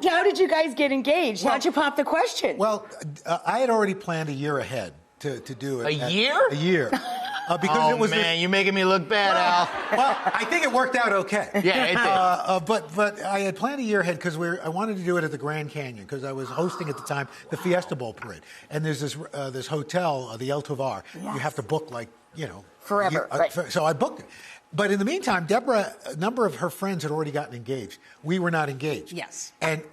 how did you guys get engaged? How'd you pop the question? Well, I had already planned a year ahead to do it. A year? A year. Because it was man, you're making me look bad, Al. Well, I think it worked out okay. Yeah, it did. But I had planned a year ahead because I wanted to do it at the Grand Canyon because I was hosting at the time the Fiesta Bowl parade. And there's this hotel, the El Tovar. Yes. You have to book forever. Right. So I booked it. But in the meantime, Deborah, a number of her friends had already gotten engaged. We were not engaged. Yes. And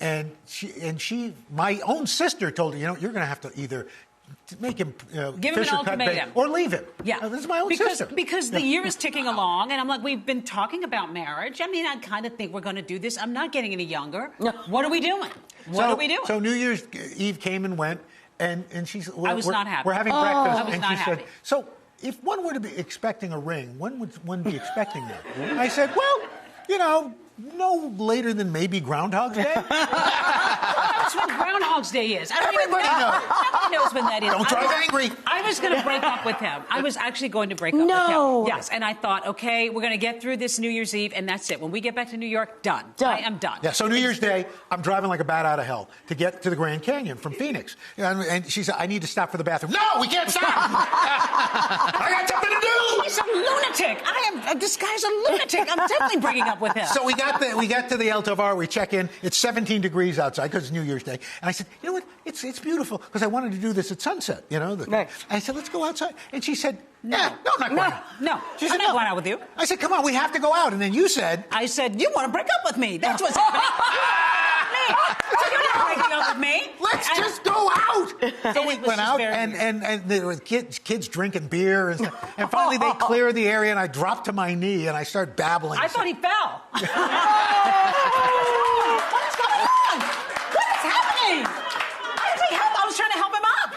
she, my own sister told her, you're going to have to either make him give him an ultimatum or leave him. Yeah, this is my own sister. Because the year is ticking along, and I'm like, we've been talking about marriage. I mean, I kind of think we're going to do this. I'm not getting any younger. No. What are we doing? What are we doing? So New Year's Eve came and went, and she's. I was not happy. We're having breakfast, I was and not she happy. said, "So if one were to be expecting a ring, when would one be expecting that?" And I said, "Well, no later than maybe Groundhog's Day." That's when Groundhog's Day is. I don't Everybody even know. knows. Nobody knows when that is. Don't drive angry. I was going to break up with him. I was actually going to break up No. with him. Yes, and I thought, okay, we're going to get through this New Year's Eve, and that's it. When we get back to New York, done. Done. I am done. Yeah, so New Year's Day, I'm driving like a bat out of hell to get to the Grand Canyon from Phoenix. And she said, I need to stop for the bathroom. No, we can't stop! I got something to do! He's a lunatic. This guy's a lunatic. I'm definitely breaking up with him. So we got to the El Tovar, we check in, it's 17 degrees outside because it's New Year's Day. And I said, you know what, it's beautiful because I wanted to do this at sunset, Right. I said, let's go outside. And she said, no, I'm not going out. No, She I'm said, not going out with you. I said, come on, we have to go out. And then you said... I said, you want to break up with me. That's what's happening. You're not breaking up with me. Let's just go out. So we it was went just out, very and there were kids drinking beer, and finally they cleared the area, and I dropped to my knee, and I started babbling. I thought he fell. What's going on? What is happening? I was trying to help him up.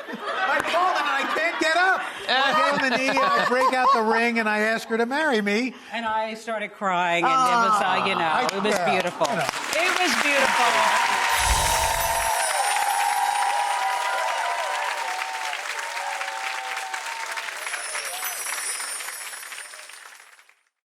I fall and I can't get up. I get on the knee, and I break out the ring, and I ask her to marry me. And I started crying, and it was, it was beautiful. It was beautiful.